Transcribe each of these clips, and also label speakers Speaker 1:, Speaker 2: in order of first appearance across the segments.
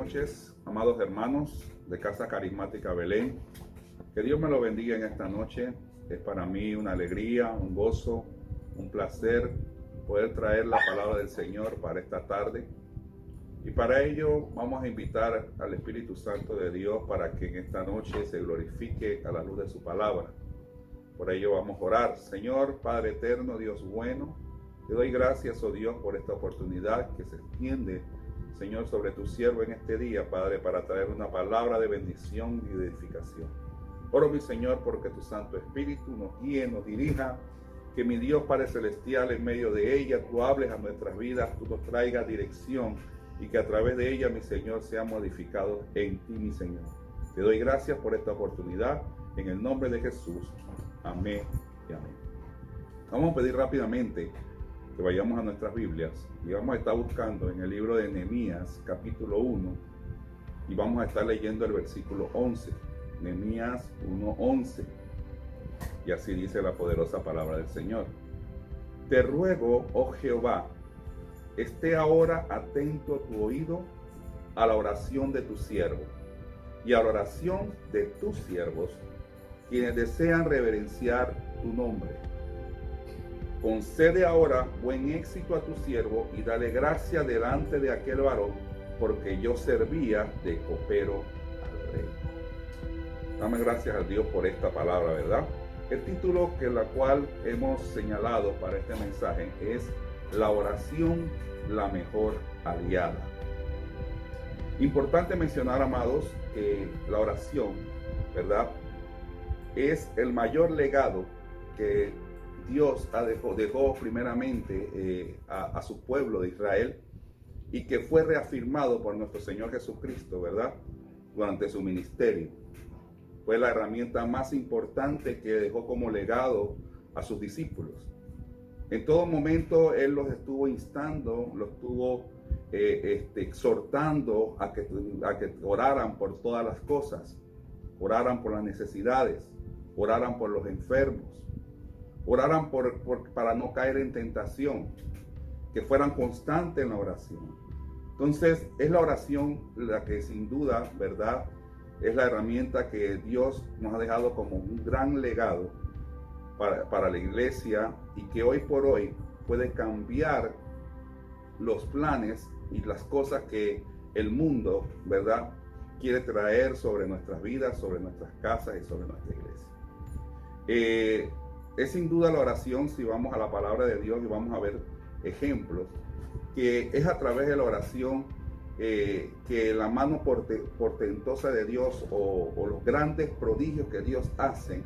Speaker 1: noches, amados hermanos de Casa Carismática Belén. Que Dios me lo bendiga en esta noche. Es para mí una alegría, un gozo, un placer poder traer la palabra del Señor para esta tarde. Y para ello vamos a invitar al Espíritu Santo de Dios para que en esta noche se glorifique a la luz de su palabra. Por ello vamos a orar. Señor, Padre eterno, Dios bueno, te doy gracias, oh Dios, por esta oportunidad que se extiende, Señor, sobre tu siervo en este día, Padre, para traer una palabra de bendición y de edificación. Oro, mi Señor, porque tu Santo Espíritu nos guíe, nos dirija, que mi Dios Padre Celestial, en medio de ella, tú hables a nuestras vidas, tú nos traigas dirección y que a través de ella, mi Señor, seamos edificados en ti, mi Señor. Te doy gracias por esta oportunidad, en el nombre de Jesús. Amén y amén. Vamos a pedir rápidamente que vayamos a nuestras Biblias y vamos a estar buscando en el libro de Nehemías, capítulo 1, y vamos a estar leyendo el versículo 11. Nehemías 1:11. Y así dice la poderosa palabra del Señor. Te ruego, oh Jehová, esté ahora atento tu oído a la oración de tu siervo y a la oración de tus siervos, quienes desean reverenciar tu nombre. Concede ahora buen éxito a tu siervo y dale gracia delante de aquel varón, porque yo servía de copero al rey. Dame gracias a Dios por esta palabra, ¿verdad? El título que la cual hemos señalado para este mensaje es La oración, la mejor aliada. Importante mencionar, amados, que la oración, ¿verdad?, es el mayor legado que Dios dejó primeramente a su pueblo de Israel y que fue reafirmado por nuestro Señor Jesucristo, ¿verdad?, durante su ministerio. Fue la herramienta más importante que dejó como legado a sus discípulos. En todo momento Él los estuvo instando, los estuvo exhortando a que oraran por todas las cosas, oraran por las necesidades, oraran por los enfermos, oraran para no caer en tentación, que fueran constantes en la oración. Entonces, es la oración la que sin duda, ¿verdad?, es la herramienta que Dios nos ha dejado como un gran legado para la iglesia y que hoy por hoy puede cambiar los planes y las cosas que el mundo, ¿verdad?, quiere traer sobre nuestras vidas, sobre nuestras casas y sobre nuestra iglesia. Es sin duda la oración, si vamos a la palabra de Dios y vamos a ver ejemplos, que es a través de la oración que la mano portentosa de Dios o los grandes prodigios que Dios hace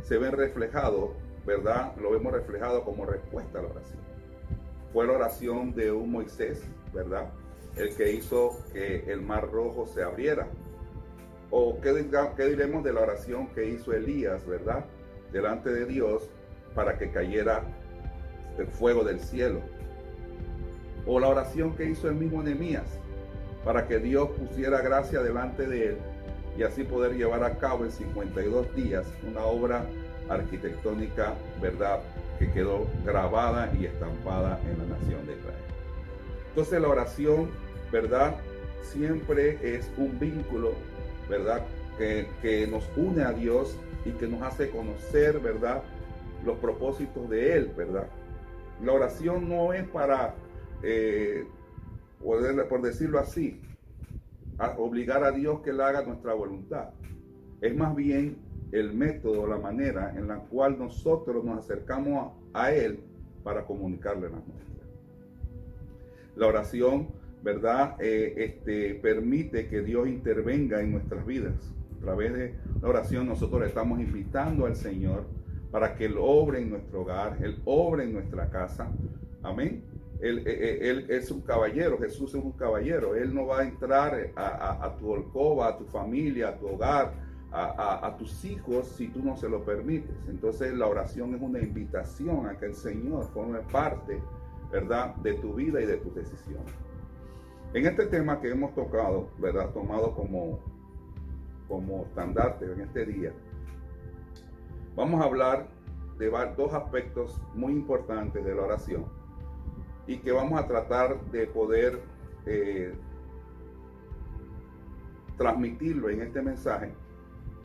Speaker 1: se ven reflejados, ¿verdad? Lo vemos reflejado como respuesta a la oración. Fue la oración de un Moisés, ¿verdad?, el que hizo que el mar rojo se abriera. O qué diremos de la oración que hizo Elías, ¿verdad?, delante de Dios para que cayera el fuego del cielo. O la oración que hizo el mismo Nehemías para que Dios pusiera gracia delante de él y así poder llevar a cabo en 52 días una obra arquitectónica, ¿verdad?, que quedó grabada y estampada en la nación de Israel. Entonces la oración, ¿verdad?, siempre es un vínculo, ¿verdad?, que nos une a Dios y que nos hace conocer, ¿verdad?, los propósitos de Él, ¿verdad? La oración no es para, por decirlo así, obligar a Dios que Él haga nuestra voluntad. Es más bien el método, la manera en la cual nosotros nos acercamos a Él para comunicarle las nuestras. La oración, ¿verdad?, permite que Dios intervenga en nuestras vidas. A través de la oración nosotros le estamos invitando al Señor para que Él obre en nuestro hogar, Él obre en nuestra casa. Amén. Él es un caballero, Jesús es un caballero. Él no va a entrar a tu alcoba, a tu familia, a tu hogar, a tus hijos si tú no se lo permites. Entonces la oración es una invitación a que el Señor forme parte, ¿verdad?, de tu vida y de tus decisiones. En este tema que hemos tocado, ¿verdad?, tomado como estandarte en este día, vamos a hablar de dos aspectos muy importantes de la oración y que vamos a tratar de poder transmitirlo en este mensaje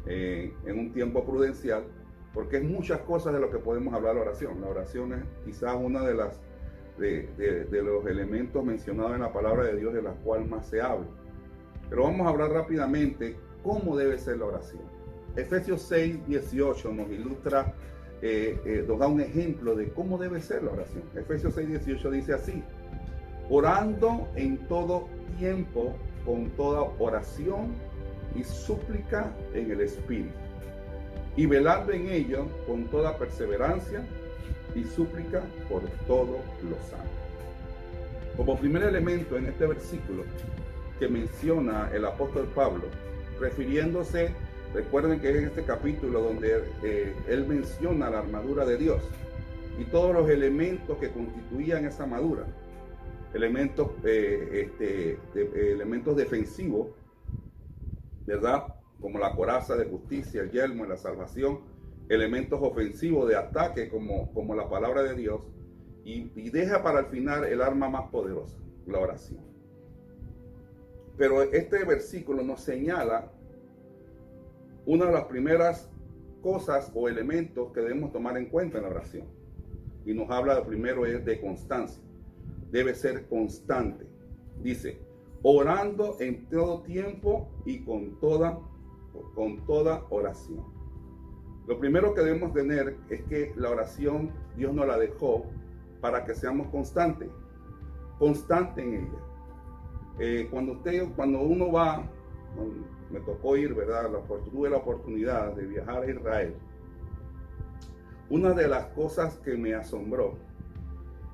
Speaker 1: en un tiempo prudencial, porque es muchas cosas de lo que podemos hablar de la oración. La oración es quizás una de los elementos mencionados en la palabra de Dios de la cual más se habla. Pero vamos a hablar rápidamente cómo debe ser la oración. Efesios 6:18 nos ilustra, nos da un ejemplo de cómo debe ser la oración. Efesios 6:18 dice así: orando en todo tiempo con toda oración y súplica en el Espíritu, y velando en ello con toda perseverancia y súplica por todos los santos. Como primer elemento en este versículo que menciona el apóstol Pablo, refiriéndose, recuerden que es en este capítulo donde él menciona la armadura de Dios y todos los elementos que constituían esa armadura, elementos defensivos, ¿verdad? Como la coraza de justicia, el yelmo de la salvación, elementos ofensivos de ataque como la palabra de Dios, y deja para el final el arma más poderosa, la oración. Pero este versículo nos señala una de las primeras cosas o elementos que debemos tomar en cuenta en la oración, y nos habla de primero es de constancia. Debe ser constante. Dice, orando en todo tiempo y con toda oración. Lo primero que debemos tener es que la oración Dios nos la dejó para que seamos constantes en ella. Cuando uno va, me tocó ir, ¿verdad? Tuve la oportunidad de viajar a Israel. Una de las cosas que me asombró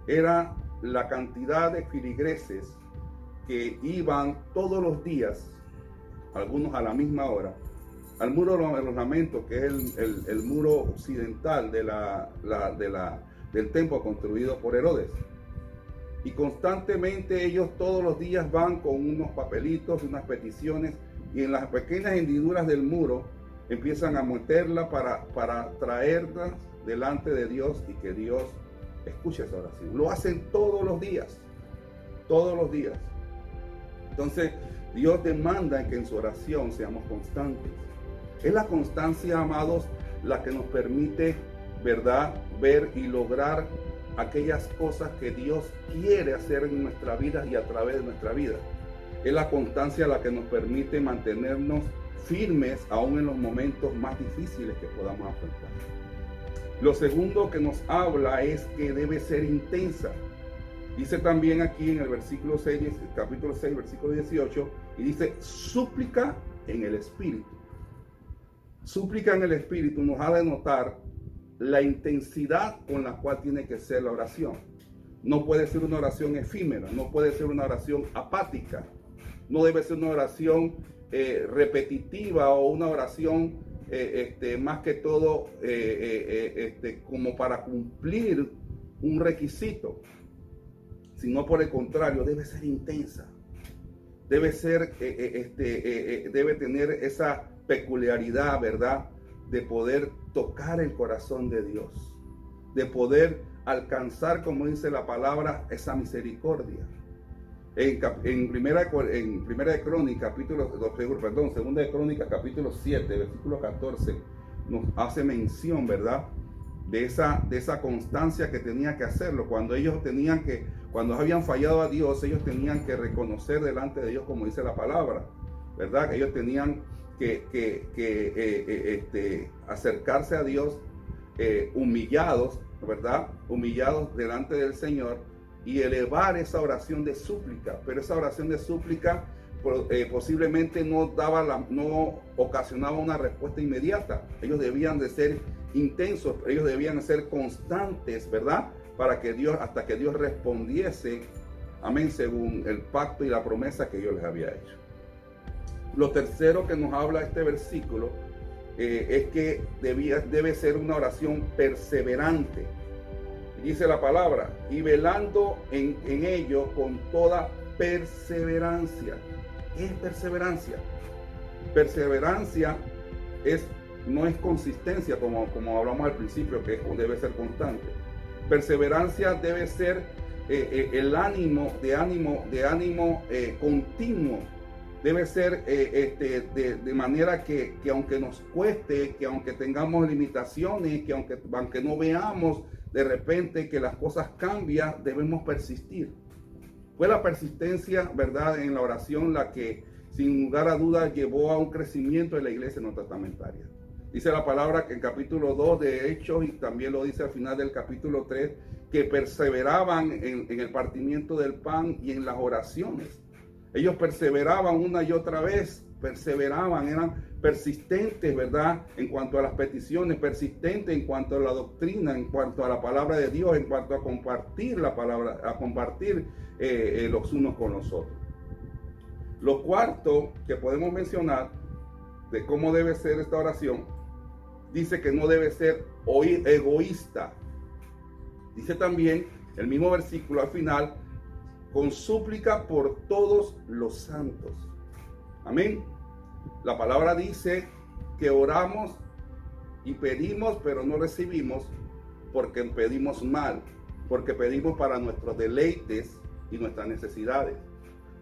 Speaker 1: era la cantidad de feligreses que iban todos los días, algunos a la misma hora, al muro de los lamentos, que es el muro occidental del templo construido por Herodes. Y constantemente ellos todos los días van con unos papelitos, unas peticiones, y en las pequeñas hendiduras del muro empiezan a meterla para traerlas delante de Dios y que Dios escuche esa oración. Lo hacen todos los días. Entonces, Dios demanda que en su oración seamos constantes. Es la constancia, amados, la que nos permite, ¿verdad?, ver y lograr aquellas cosas que Dios quiere hacer en nuestra vida y a través de nuestra vida. Es la constancia la que nos permite mantenernos firmes aún en los momentos más difíciles que podamos afrontar. Lo segundo que nos habla es que debe ser intensa. Dice también aquí en el versículo 6, capítulo 6, versículo 18, y dice, súplica en el Espíritu. Súplica en el Espíritu nos ha de notar la intensidad con la cual tiene que ser la oración. No puede ser una oración efímera, no puede ser una oración apática, no debe ser una oración repetitiva o una oración más que todo como para cumplir un requisito, sino por el contrario, debe ser intensa, debe tener esa peculiaridad, ¿verdad?, de poder tocar el corazón de Dios, de poder alcanzar, como dice la palabra, esa misericordia. En Segunda de Crónicas, capítulo 7, versículo 14, nos hace mención, ¿verdad?, de esa constancia que tenía que hacerlo. Cuando habían fallado a Dios, ellos tenían que reconocer delante de Dios, como dice la palabra, ¿verdad?, que ellos tenían que acercarse a Dios humillados, ¿verdad?, humillados delante del Señor, y elevar esa oración de súplica. Pero esa oración de súplica posiblemente no ocasionaba una respuesta inmediata. Ellos debían de ser intensos, ellos debían ser constantes, ¿verdad?, hasta que Dios respondiese, amén, según el pacto y la promesa que Dios les había hecho. Lo tercero que nos habla este versículo es que debe ser una oración perseverante. Dice la palabra, y velando en ello con toda perseverancia. ¿Qué es perseverancia? Perseverancia no es consistencia, como hablamos al principio, que debe ser constante. Perseverancia debe ser el ánimo continuo Debe ser de manera que aunque nos cueste, que aunque tengamos limitaciones, que aunque no veamos de repente que las cosas cambian, debemos persistir. Fue la persistencia, ¿verdad?, en la oración la que, sin lugar a dudas, llevó a un crecimiento de la iglesia neotestamentaria. Dice la palabra que en capítulo 2 de Hechos, y también lo dice al final del capítulo 3, que perseveraban en el partimiento del pan y en las oraciones. Ellos perseveraban una y otra vez, eran persistentes, ¿verdad?, en cuanto a las peticiones, persistentes en cuanto a la doctrina, en cuanto a la palabra de Dios, en cuanto a compartir la palabra, a compartir los unos con los otros. Lo cuarto que podemos mencionar de cómo debe ser esta oración, dice que no debe ser egoísta. Dice también el mismo versículo al final, con súplica por todos los santos. Amén. La palabra dice que oramos y pedimos, pero no recibimos porque pedimos mal, porque pedimos para nuestros deleites y nuestras necesidades.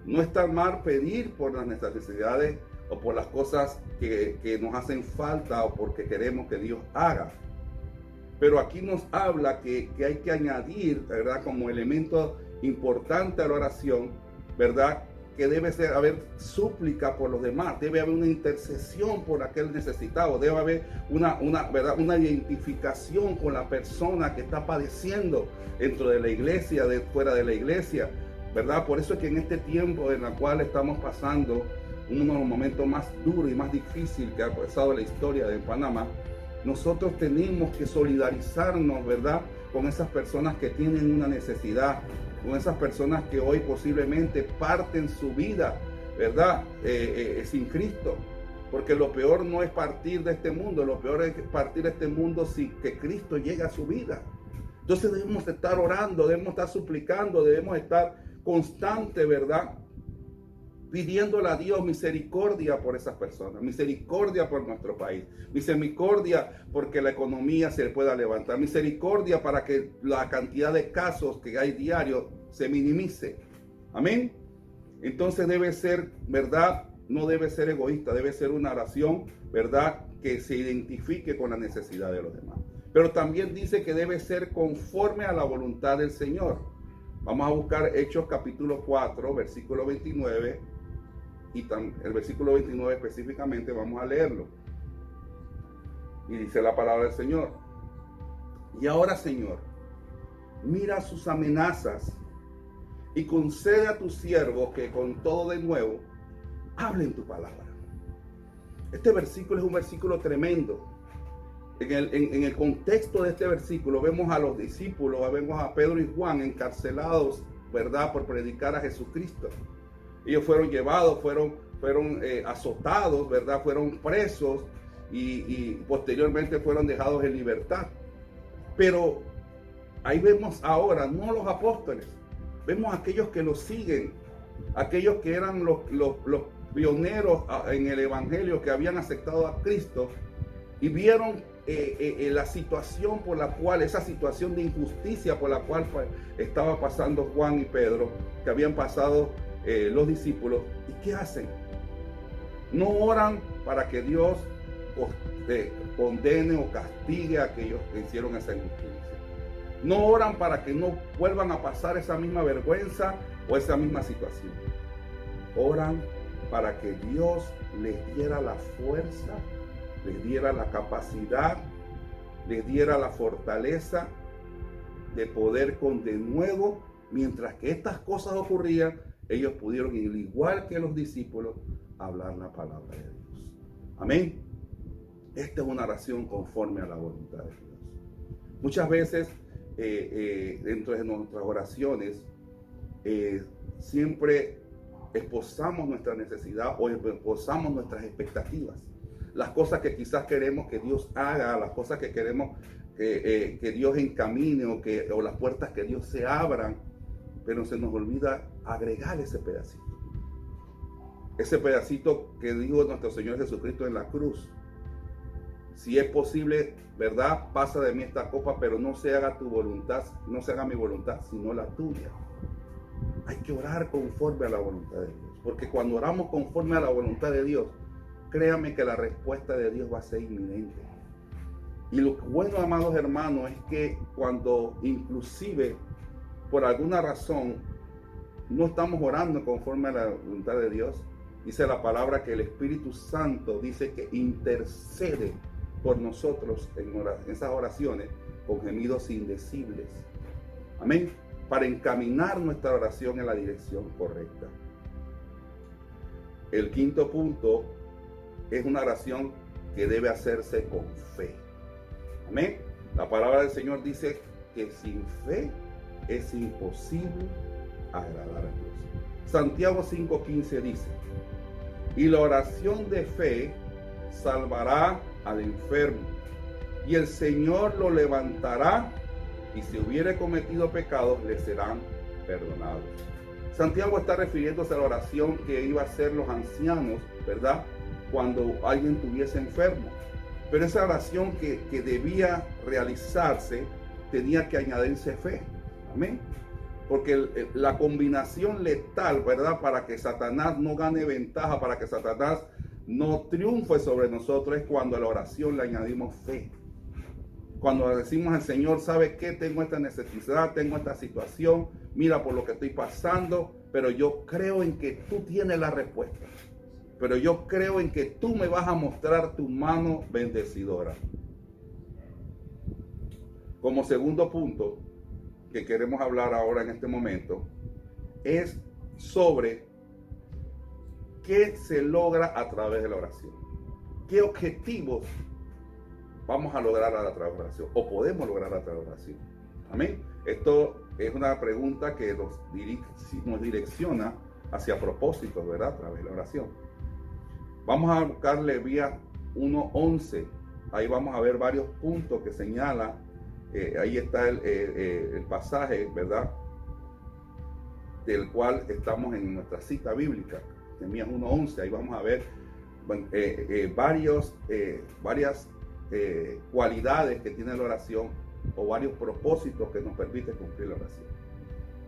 Speaker 1: No está mal pedir por las necesidades o por las cosas que nos hacen falta o porque queremos que Dios haga. Pero aquí nos habla que hay que añadir, ¿verdad?, como elemento importante a la oración, ¿verdad?, que debe haber súplica por los demás, debe haber una intercesión por aquel necesitado, debe haber ¿verdad?, una identificación con la persona que está padeciendo dentro de la iglesia, fuera de la iglesia, ¿verdad? Por eso es que en este tiempo en el cual estamos pasando, uno de los momentos más duros y más difíciles que ha pasado en la historia de Panamá, nosotros tenemos que solidarizarnos, ¿verdad?, con esas personas que tienen una necesidad, con esas personas que hoy posiblemente parten su vida, ¿verdad?, sin Cristo. Porque lo peor no es partir de este mundo, lo peor es partir de este mundo sin que Cristo llegue a su vida. Entonces debemos estar orando, debemos estar suplicando, debemos estar constantes, ¿verdad?, pidiéndole a Dios misericordia por esas personas, misericordia por nuestro país, misericordia porque la economía se pueda levantar, misericordia para que la cantidad de casos que hay diarios se minimice. Amén. Entonces debe ser, ¿verdad?, no debe ser egoísta, debe ser una oración, ¿verdad?, que se identifique con la necesidad de los demás. Pero también dice que debe ser conforme a la voluntad del Señor. Vamos a buscar Hechos capítulo 4, versículo 29. Y el versículo 29 específicamente vamos a leerlo. Y dice la palabra del Señor: y ahora, Señor, mira sus amenazas y concede a tus siervos que con todo de nuevo hablen tu palabra. Este versículo es un versículo tremendo. En el contexto de este versículo vemos a los discípulos, vemos a Pedro y Juan encarcelados, ¿verdad?, por predicar a Jesucristo. Ellos fueron llevados, fueron azotados, ¿verdad?, fueron presos y posteriormente fueron dejados en libertad. Pero ahí vemos ahora, no los apóstoles, vemos a aquellos que los siguen, aquellos que eran los pioneros en el evangelio, que habían aceptado a Cristo y vieron la situación por la cual, esa situación de injusticia por la cual estaba pasando Juan y Pedro, que habían pasado los discípulos. ¿Y qué hacen? No oran para que Dios condene o castigue a aquellos que hicieron esa injusticia. No oran para que no vuelvan a pasar esa misma vergüenza o esa misma situación. Oran para que Dios les diera la fuerza, les diera la capacidad, les diera la fortaleza de poder con de nuevo, mientras que estas cosas ocurrían, ellos pudieron, igual que los discípulos, hablar la palabra de Dios. Amén. Esta es una oración conforme a la voluntad de Dios. Muchas veces dentro de nuestras oraciones siempre esposamos nuestra necesidad o esposamos nuestras expectativas. Las cosas que quizás queremos que Dios haga, las cosas que queremos que Dios encamine o las puertas que Dios se abran, pero se nos olvida agregar ese pedacito. Ese pedacito que dijo nuestro Señor Jesucristo en la cruz. Si es posible, ¿verdad?, pasa de mí esta copa, pero no se haga tu voluntad, no se haga mi voluntad, sino la tuya. Hay que orar conforme a la voluntad de Dios. porque cuando oramos conforme a la voluntad de Dios, créame que la respuesta de Dios va a ser inminente. Y lo bueno, amados hermanos, es que cuando inclusive por alguna razón no estamos orando conforme a la voluntad de Dios, dice la palabra que el Espíritu Santo dice que intercede por nosotros en esas oraciones con gemidos indecibles. Amén. Para encaminar nuestra oración en la dirección correcta. El quinto punto es una oración que debe hacerse con fe. Amén. La palabra del Señor dice que sin fe es imposible agradar a Dios. Santiago 5:15 dice: y la oración de fe salvará al enfermo, y el Señor lo levantará, y si hubiere cometido pecados, le serán perdonados. Santiago está refiriéndose a la oración que iba a hacer los ancianos, ¿verdad?, cuando alguien estuviese enfermo. Pero esa oración que debía realizarse tenía que añadirse fe. Amén. Porque la combinación letal, ¿verdad?, para que Satanás no gane ventaja, para que Satanás no triunfe sobre nosotros, es cuando a la oración le añadimos fe. Cuando decimos al Señor: ¿sabe qué? Tengo esta necesidad, tengo esta situación, mira por lo que estoy pasando, pero yo creo en que tú tienes la respuesta. Pero yo creo en que tú me vas a mostrar tu mano bendecidora. Como segundo punto que queremos hablar ahora en este momento, es sobre qué se logra a través de la oración. ¿Qué objetivos vamos a lograr a través de la oración? ¿O podemos lograr a través de la oración? Amén. Esto es una pregunta que nos direcciona hacia propósitos, ¿verdad?, a través de la oración. Vamos a buscar Levías 1:11. Ahí vamos a ver varios puntos que señala. Ahí está el pasaje, ¿verdad?, del cual estamos en nuestra cita bíblica, Levías 1:11. Ahí vamos a ver varias cualidades que tiene la oración, o varios propósitos que nos permite cumplir la oración.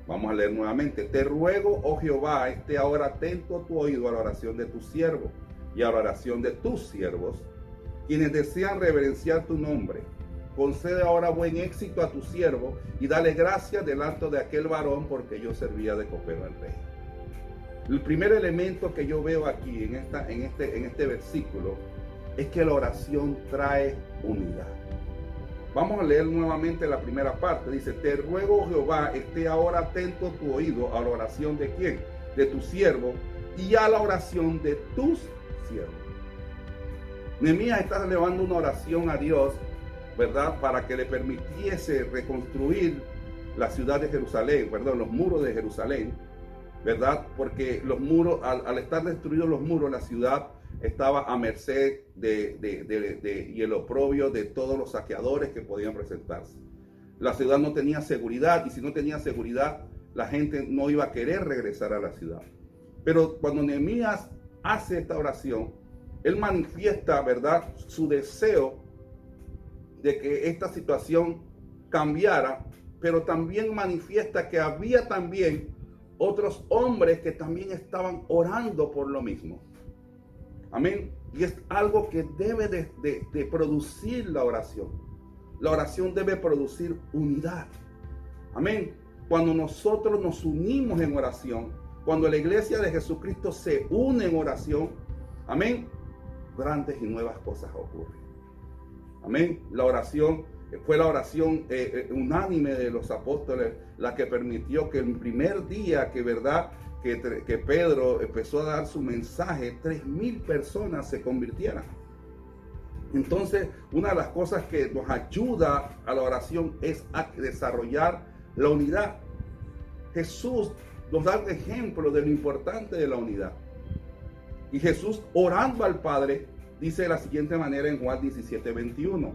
Speaker 1: Vamos a leer nuevamente. Te ruego, oh Jehová, esté ahora atento tu oído a la oración de tu siervo y a la oración de tus siervos, quienes desean reverenciar tu nombre. Concede ahora buen éxito a tu siervo y dale gracia delante de aquel varón, porque yo servía de copero al rey. El primer elemento que yo veo aquí en este versículo es que la oración trae unidad. Vamos a leer nuevamente la primera parte. Dice: te ruego, Jehová, esté ahora atento tu oído a la oración de ¿quién? De tu siervo, y a la oración de tus siervos. Nehemías está elevando una oración a Dios, ¿verdad?, para que le permitiese reconstruir la ciudad de Jerusalén, perdón, los muros de Jerusalén, ¿verdad? Porque los muros, al estar destruidos los muros, la ciudad estaba a merced y el oprobio de todos los saqueadores que podían presentarse. La ciudad no tenía seguridad, y si no tenía seguridad, la gente no iba a querer regresar a la ciudad. Pero cuando Nehemías hace esta oración, él manifiesta, ¿verdad?, su deseo de que esta situación cambiara, pero también manifiesta que había también otros hombres que también estaban orando por lo mismo. Amén. Y es algo que debe de producir la oración. La oración debe producir unidad. Amén. Cuando nosotros nos unimos en oración, cuando la iglesia de Jesucristo se une en oración, amén, grandes y nuevas cosas ocurren. Amén. La oración fue la oración unánime de los apóstoles la que permitió que el primer día que Pedro empezó a dar su mensaje, 3,000 personas se convirtieran. Entonces, una de las cosas que nos ayuda a la oración es a desarrollar la unidad. Jesús nos da el ejemplo de lo importante de la unidad. Y Jesús, orando al Padre, dice de la siguiente manera en Juan 17:21: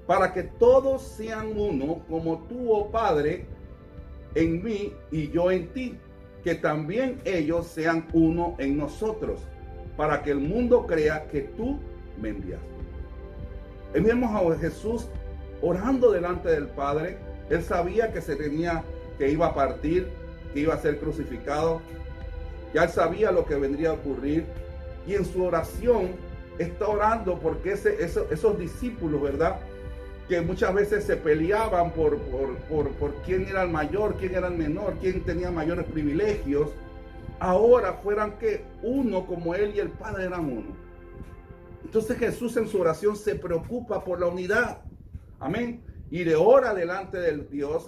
Speaker 1: para que todos sean uno, como tú, oh Padre, en mí y yo en ti, que también ellos sean uno en nosotros, para que el mundo crea que tú me enviaste. Vemos a Jesús orando delante del Padre. Él sabía que que iba a partir, que iba a ser crucificado, Ya él sabía lo que vendría a ocurrir. Y en su oración está orando porque esos discípulos, ¿verdad?, que muchas veces se peleaban por quién era el mayor, quién era el menor, quién tenía mayores privilegios, ahora fueran que uno, como él y el Padre eran uno. Entonces Jesús en su oración se preocupa por la unidad. Amén. Y le ora delante del Dios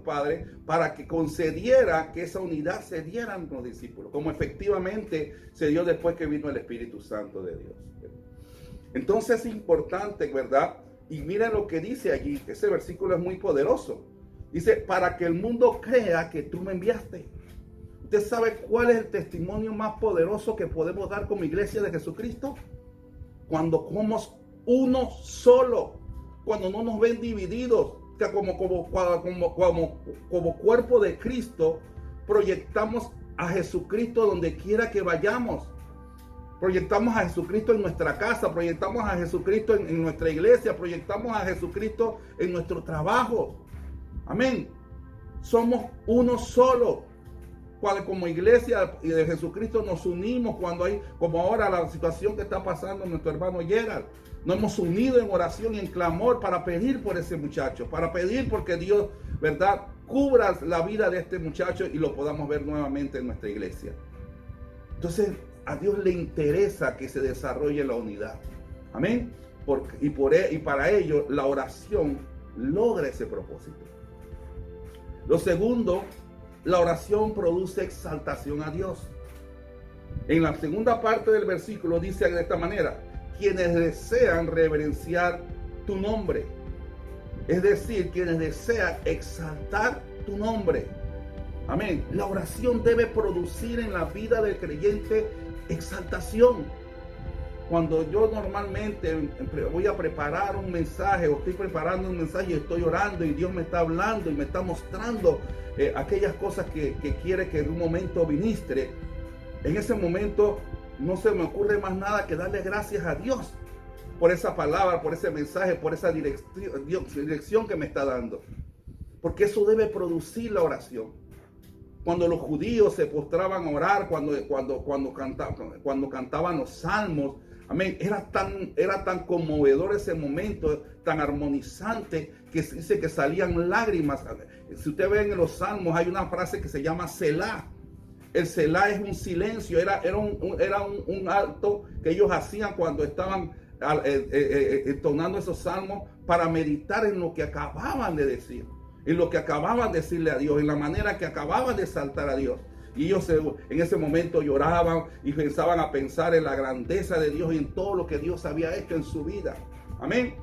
Speaker 1: Padre, para que concediera que esa unidad se diera a los discípulos, como efectivamente se dio después que vino el Espíritu Santo de Dios. Entonces es importante, ¿verdad? Y miren lo que dice allí, ese versículo es muy poderoso. Dice, para que el mundo crea que tú me enviaste. ¿Usted sabe cuál es el testimonio más poderoso que podemos dar como iglesia de Jesucristo? Cuando somos uno solo, cuando no nos ven divididos, que como cuerpo de Cristo, proyectamos a Jesucristo donde quiera que vayamos. Proyectamos a Jesucristo en nuestra casa, proyectamos a Jesucristo en nuestra iglesia, proyectamos a Jesucristo en nuestro trabajo. Amén. Somos uno solo. Cuando como iglesia de Jesucristo nos unimos cuando hay, como ahora la situación que está pasando nuestro hermano Gerald. Nos hemos unido en oración y en clamor para pedir por ese muchacho, para pedir porque Dios, ¿verdad?, cubra la vida de este muchacho y lo podamos ver nuevamente en nuestra iglesia. Entonces, a Dios le interesa que se desarrolle la unidad. Amén. Y para ello, la oración logra ese propósito. Lo segundo, la oración produce exaltación a Dios. En la segunda parte del versículo dice de esta manera: quienes desean reverenciar tu nombre. Es decir, quienes desean exaltar tu nombre. Amén. La oración debe producir en la vida del creyente exaltación. Cuando yo normalmente voy a preparar un mensaje o estoy preparando un mensaje y estoy orando y Dios me está hablando y me está mostrando aquellas cosas que quiere que en un momento ministre, en ese momento no se me ocurre más nada que darle gracias a Dios por esa palabra, por ese mensaje, por esa dirección que me está dando. Porque eso debe producir la oración. Cuando los judíos se postraban a orar, cuando cantaban los salmos, amén, era tan conmovedor ese momento, tan armonizante, que dice que salían lágrimas. Si usted ve en los salmos, hay una frase que se llama Selah. El Selah es un silencio, era un alto que ellos hacían cuando estaban entonando esos salmos para meditar en lo que acababan de decir, en lo que acababan de decirle a Dios, en la manera que acababan de exaltar a Dios. Y ellos en ese momento lloraban y pensaban a pensar en la grandeza de Dios y en todo lo que Dios había hecho en su vida. Amén.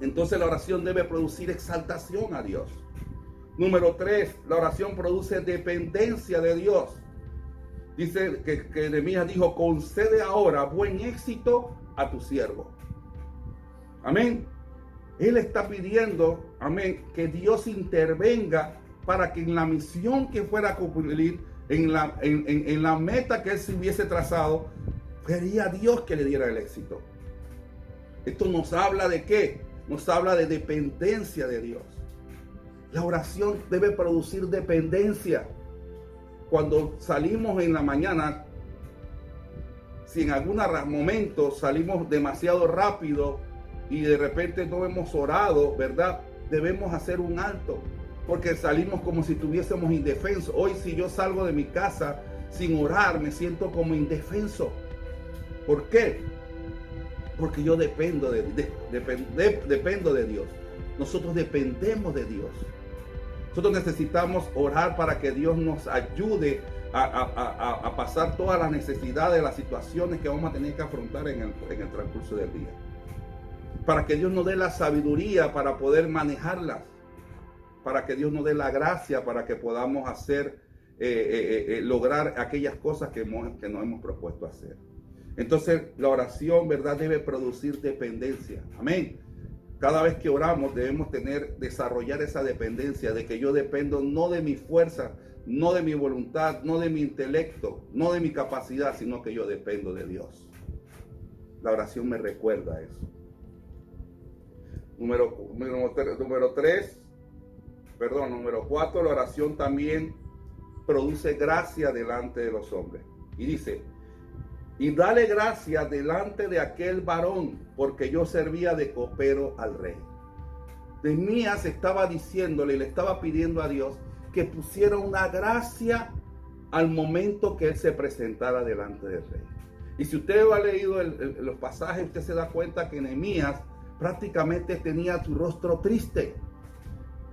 Speaker 1: Entonces la oración debe producir exaltación a Dios. Número 3, la oración produce dependencia de Dios. Dice que Nehemías dijo: concede ahora buen éxito a tu siervo. Amén. Él está pidiendo, amén, que Dios intervenga para que en la misión que fuera a cumplir, en la meta que él se hubiese trazado, quería Dios que le diera el éxito. Esto nos habla de ¿qué? Nos habla de dependencia de Dios. La oración debe producir dependencia. Cuando salimos en la mañana, si en algún momento salimos demasiado rápido y de repente no hemos orado, ¿verdad?, debemos hacer un alto, porque salimos como si estuviésemos indefensos. Hoy, si yo salgo de mi casa sin orar, me siento como indefenso. ¿Por qué? Porque yo dependo de Dios. Nosotros dependemos de Dios. Nosotros necesitamos orar para que Dios nos ayude a pasar todas las necesidades, las situaciones que vamos a tener que afrontar en el transcurso del día. Para que Dios nos dé la sabiduría para poder manejarlas. Para que Dios nos dé la gracia para que podamos hacer, lograr aquellas cosas que nos hemos propuesto hacer. Entonces la oración, ¿verdad?, debe producir dependencia. Amén. Cada vez que oramos debemos desarrollar esa dependencia de que yo dependo no de mi fuerza, no de mi voluntad, no de mi intelecto, no de mi capacidad, sino que yo dependo de Dios. La oración me recuerda eso. Número 4, la oración también produce gracia delante de los hombres. Y dice, y dale gracia delante de aquel varón, porque yo servía de copero al rey. Nehemías estaba diciéndole, le estaba pidiendo a Dios que pusiera una gracia al momento que él se presentara delante del rey. Y si usted ha leído los pasajes, usted se da cuenta que Nehemías prácticamente tenía su rostro triste.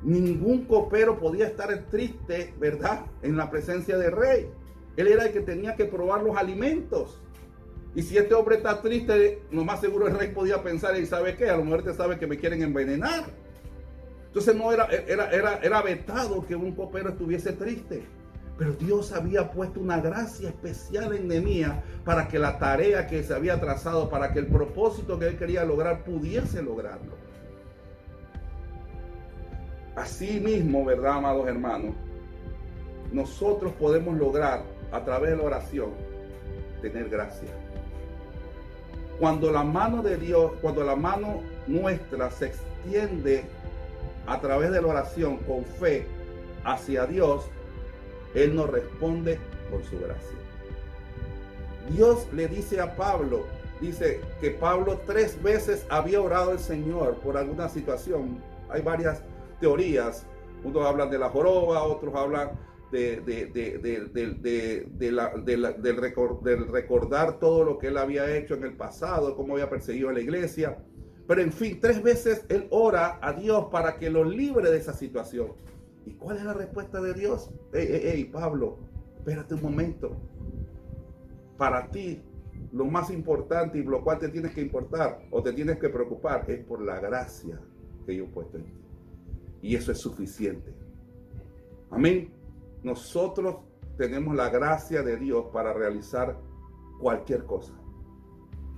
Speaker 1: Ningún copero podía estar triste, ¿verdad?, en la presencia del rey. Él era el que tenía que probar los alimentos. Y si este hombre está triste, lo más seguro el rey podía pensar, ¿y sabe qué? A lo mejor te sabe que me quieren envenenar. Entonces no era vetado que un copero estuviese triste. Pero Dios había puesto una gracia especial en Nehemías para que la tarea que se había trazado, para que el propósito que él quería lograr, pudiese lograrlo. Así mismo, ¿verdad, amados hermanos? Nosotros podemos lograr, a través de la oración, tener gracia. Cuando la mano de Dios, cuando la mano nuestra se extiende a través de la oración con fe hacia Dios, Él nos responde por su gracia. Dios le dice a Pablo, dice que Pablo 3 veces había orado al Señor por alguna situación. Hay varias teorías. Unos hablan de la joroba, otros hablan del recordar todo lo que él había hecho en el pasado, cómo había perseguido a la iglesia. Pero en fin, 3 veces él ora a Dios para que lo libre de esa situación. ¿Y cuál es la respuesta de Dios? Pablo, espérate un momento. Para ti, lo más importante y lo cual te tienes que importar o te tienes que preocupar es por la gracia que yo he puesto en ti. Y eso es suficiente. Amén. Nosotros tenemos la gracia de Dios para realizar cualquier cosa.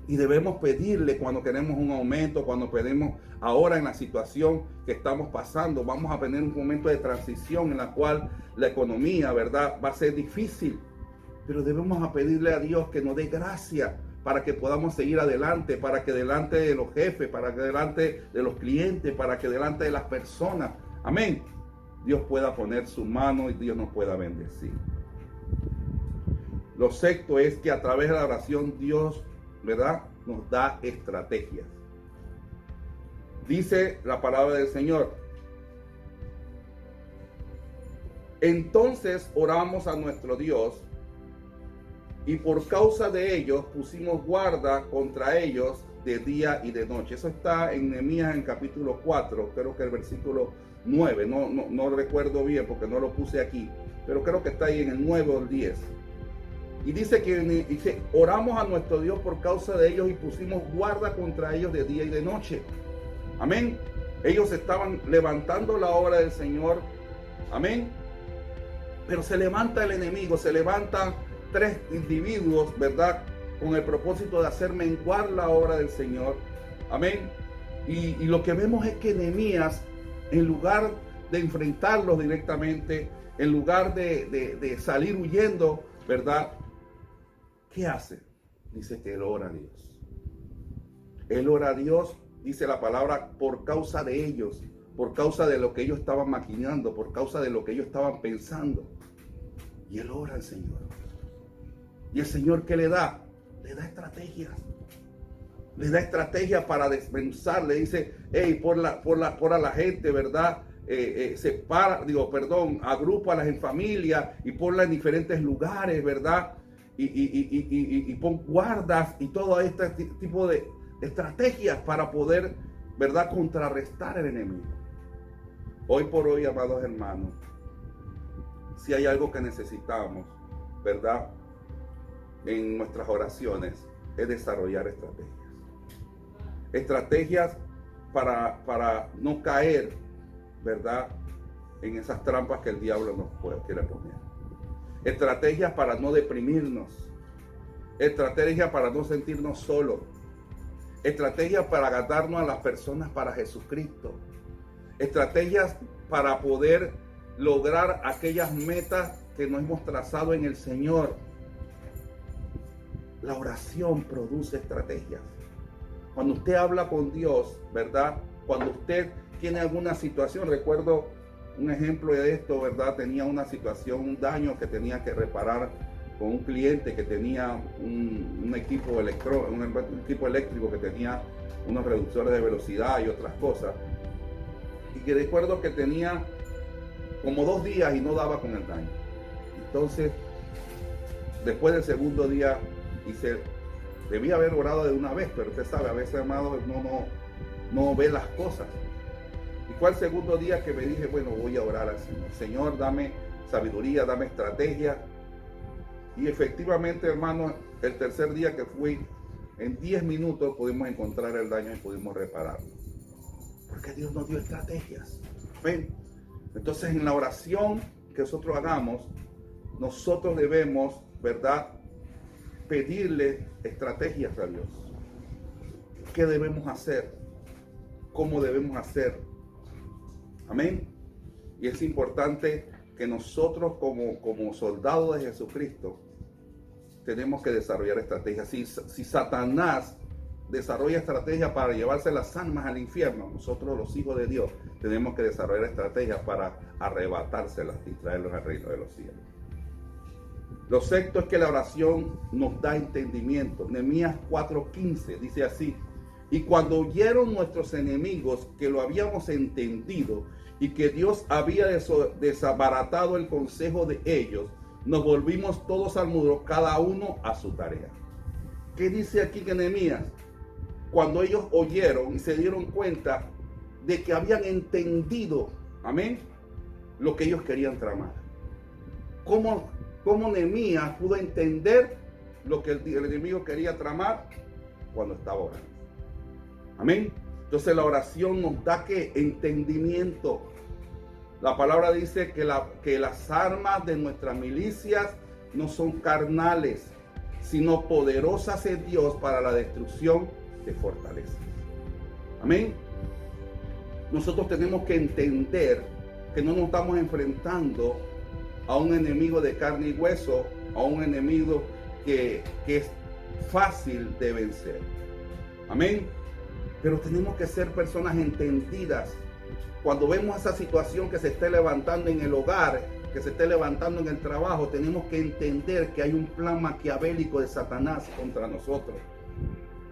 Speaker 1: Y debemos pedirle cuando queremos un aumento, cuando pedimos ahora en la situación que estamos pasando. Vamos a tener un momento de transición en la cual la economía, ¿verdad?, va a ser difícil. Pero debemos a pedirle a Dios que nos dé gracia para que podamos seguir adelante, para que delante de los jefes, para que delante de los clientes, para que delante de las personas, amén, Dios pueda poner su mano y Dios nos pueda bendecir. Lo sexto es que a través de la oración Dios, ¿verdad?, nos da estrategias. Dice la palabra del Señor: entonces oramos a nuestro Dios, y por causa de ellos pusimos guarda contra ellos de día y de noche. Eso está en Nehemías en capítulo 4, creo que el versículo 9. No recuerdo bien porque no lo puse aquí, pero creo que está ahí en el 9 o el 10. Y dice, oramos a nuestro Dios por causa de ellos y pusimos guarda contra ellos de día y de noche. Amén. Ellos estaban levantando la obra del Señor. Amén. Pero se levanta el enemigo, se levantan 3 individuos, ¿verdad?, con el propósito de hacer menguar la obra del Señor. Amén. Y lo que vemos es que Nehemías, en lugar de enfrentarlos directamente, en lugar de salir huyendo, ¿verdad?, ¿qué hace? Dice que él ora a Dios. Él ora a Dios, dice la palabra, por causa de ellos, por causa de lo que ellos estaban maquinando, por causa de lo que ellos estaban pensando. Y él ora al Señor. Y el Señor, ¿qué le da? Le da estrategias. Le da estrategias para desmenuzar. Le dice, por a la gente, ¿verdad? Agrupa en familia y ponla en diferentes lugares, ¿verdad? Y pon guardas y todo este tipo de estrategias para poder, ¿verdad?, contrarrestar el enemigo. Hoy por hoy, amados hermanos, si hay algo que necesitamos, ¿verdad?, en nuestras oraciones, es desarrollar estrategias. Estrategias para no caer, ¿verdad?, en esas trampas que el diablo nos quiere poner. Estrategias para no deprimirnos. Estrategias para no sentirnos solos. Estrategias para ganarnos a las personas para Jesucristo. Estrategias para poder lograr aquellas metas que nos hemos trazado en el Señor. La oración produce estrategias. Cuando usted habla con Dios, ¿verdad?, cuando usted tiene alguna situación, recuerdo un ejemplo de esto, ¿verdad? Tenía una situación, un daño que tenía que reparar con un cliente que tenía un equipo eléctrico que tenía unos reductores de velocidad y otras cosas. Y que recuerdo que tenía como 2 días y no daba con el daño. Entonces, después del segundo día, debía haber orado de una vez, pero usted sabe, a veces, hermano, no ve las cosas. Y fue el segundo día que me dije, bueno, voy a orar al Señor. Señor, dame sabiduría, dame estrategia. Y efectivamente, hermano, el tercer día que fui, en 10 minutos pudimos encontrar el daño y pudimos repararlo. Porque Dios nos dio estrategias. ¿Ven? Entonces, en la oración que nosotros hagamos, nosotros debemos, ¿verdad?, pedirle estrategias a Dios. ¿Qué debemos hacer? ¿Cómo debemos hacer? Amén. Y es importante que nosotros como soldados de Jesucristo tenemos que desarrollar estrategias. Si Satanás desarrolla estrategias para llevarse las almas al infierno, nosotros los hijos de Dios tenemos que desarrollar estrategias para arrebatárselas y traerlos al reino de los cielos. Lo sexto es que la oración nos da entendimiento. Nehemías 4:15 dice así: y cuando oyeron nuestros enemigos que lo habíamos entendido y que Dios había desbaratado el consejo de ellos, nos volvimos todos al muro, cada uno a su tarea. ¿Qué dice aquí Nehemías? Cuando ellos oyeron y se dieron cuenta de que habían entendido, amén, lo que ellos querían tramar. ¿Cómo Nehemías pudo entender lo que el enemigo quería tramar? Cuando estaba orando. Amén. Entonces la oración nos da ¿qué? Entendimiento. La palabra dice que las armas de nuestras milicias no son carnales, sino poderosas en Dios para la destrucción de fortalezas. Amén. Nosotros tenemos que entender que no nos estamos enfrentando a un enemigo de carne y hueso, a un enemigo que es fácil de vencer. Amén. Pero tenemos que ser personas entendidas. Cuando vemos esa situación que se esté levantando en el hogar, que se esté levantando en el trabajo, tenemos que entender que hay un plan maquiavélico de Satanás contra nosotros.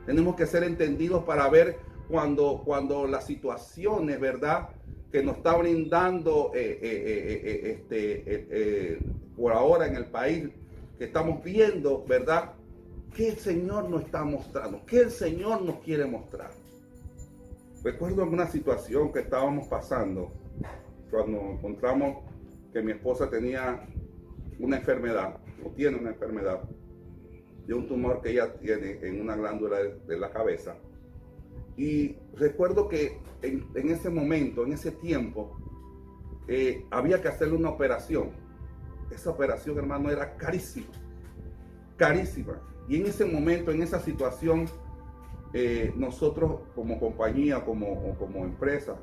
Speaker 1: Tenemos que ser entendidos para ver cuando las situaciones, ¿verdad?, que nos está brindando por ahora en el país, que estamos viendo, ¿verdad?, ¿qué el Señor nos está mostrando? ¿Qué el Señor nos quiere mostrar? Recuerdo alguna situación que estábamos pasando cuando encontramos que mi esposa tenía una enfermedad, o tiene una enfermedad, de un tumor que ella tiene en una glándula de la cabeza. Y recuerdo que en ese momento, en ese tiempo, había que hacerle una operación. Esa operación, hermano, era carísima, carísima. Y en ese momento, en esa situación, nosotros como compañía, como empresa,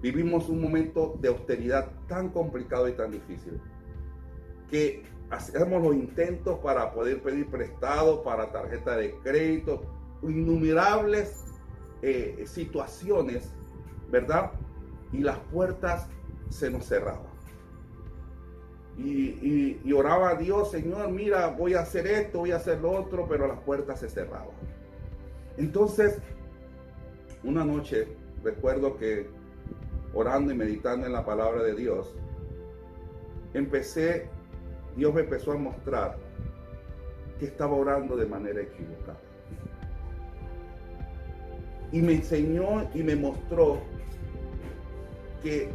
Speaker 1: vivimos un momento de austeridad tan complicado y tan difícil que hacemos los intentos para poder pedir prestado, para tarjeta de crédito, innumerables situaciones, ¿verdad? Y las puertas se nos cerraban. Y oraba a Dios: Señor, mira, voy a hacer esto, voy a hacer lo otro, pero las puertas se cerraban. Entonces, una noche, recuerdo que orando y meditando en la palabra de Dios, Dios me empezó a mostrar que estaba orando de manera equivocada. Y me enseñó y me mostró que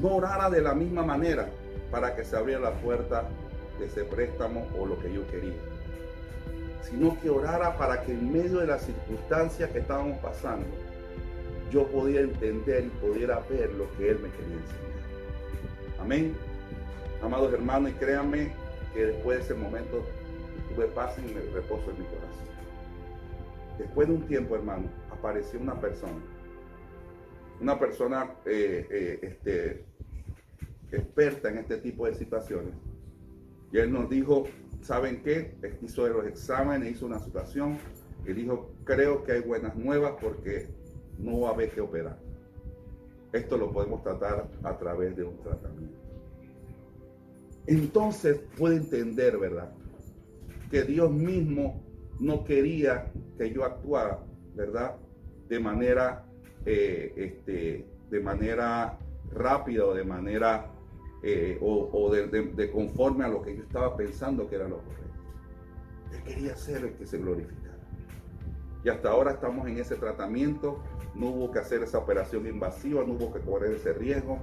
Speaker 1: no orara de la misma manera para que se abriera la puerta de ese préstamo o lo que yo quería, sino que orara para que en medio de las circunstancias que estábamos pasando, yo podía entender y pudiera ver lo que Él me quería enseñar. Amén. Amados hermanos, y créanme que después de ese momento tuve paz y reposo en mi corazón. Después de un tiempo, hermano, apareció una persona experta en este tipo de situaciones, y él nos dijo: ¿saben qué? Hizo los exámenes, hizo una situación y dijo: creo que hay buenas nuevas porque no va a haber que operar. esto lo podemos tratar a través de un tratamiento. Entonces puede entender, ¿verdad?, que Dios mismo no quería que yo actuara, ¿verdad?, de manera rápida o de manera de conforme a lo que yo estaba pensando que era lo correcto. Él quería ser el que se glorificara. Y hasta ahora estamos en ese tratamiento. No hubo que hacer esa operación invasiva, no hubo que correr ese riesgo.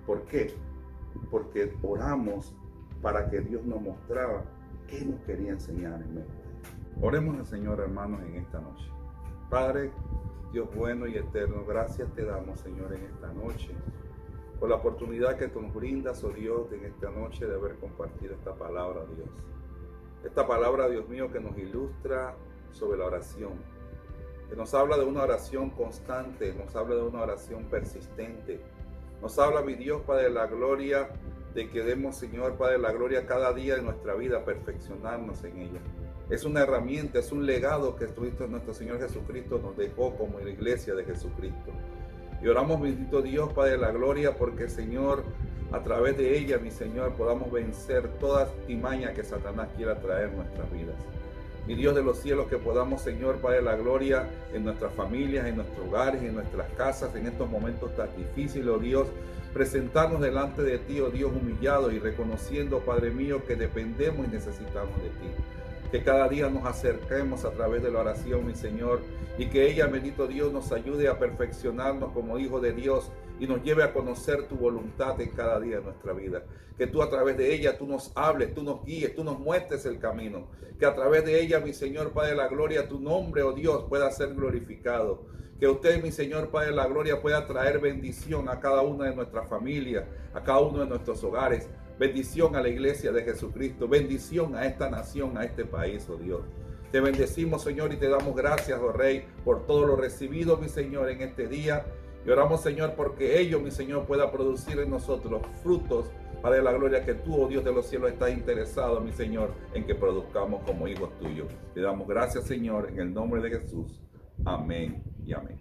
Speaker 1: ¿Por qué? Porque oramos para que Dios nos mostrara qué nos quería enseñar en medio de él. Oremos al Señor, hermanos, en esta noche. Padre, Dios bueno y eterno, gracias te damos, Señor, en esta noche, por la oportunidad que tú nos brindas, oh Dios, en esta noche de haber compartido esta palabra, Dios. Esta palabra, Dios mío, que nos ilustra sobre la oración, que nos habla de una oración constante, nos habla de una oración persistente, nos habla, mi Dios, Padre de la gloria, de que demos, Señor, Padre de la gloria, cada día de nuestra vida, perfeccionarnos en ella. Es una herramienta, es un legado que nuestro Señor Jesucristo nos dejó como la iglesia de Jesucristo. Y oramos, bendito Dios, Padre de la gloria, porque, Señor, a través de ella, mi Señor, podamos vencer toda timaña que Satanás quiera traer en nuestras vidas. Mi Dios de los cielos, que podamos, Señor, Padre de la gloria, en nuestras familias, en nuestros hogares, en nuestras casas, en estos momentos tan difíciles, oh Dios, presentarnos delante de ti, oh Dios, humillados y reconociendo, Padre mío, que dependemos y necesitamos de ti. Que cada día nos acerquemos a través de la oración, mi Señor, y que ella, bendito Dios, nos ayude a perfeccionarnos como hijos de Dios y nos lleve a conocer tu voluntad en cada día de nuestra vida. Que tú a través de ella, tú nos hables, tú nos guíes, tú nos muestres el camino. Que a través de ella, mi Señor, Padre de la gloria, tu nombre, oh Dios, pueda ser glorificado. Que usted, mi Señor, Padre de la gloria, pueda traer bendición a cada una de nuestras familias, a cada uno de nuestros hogares. Bendición a la iglesia de Jesucristo. Bendición a esta nación, a este país, oh Dios. Te bendecimos, Señor, y te damos gracias, oh Rey, por todo lo recibido, mi Señor, en este día. Y oramos, Señor, porque ello, mi Señor, pueda producir en nosotros frutos para la gloria que tú, oh Dios de los cielos, estás interesado, mi Señor, en que produzcamos como hijos tuyos. Te damos gracias, Señor, en el nombre de Jesús. Amén y amén.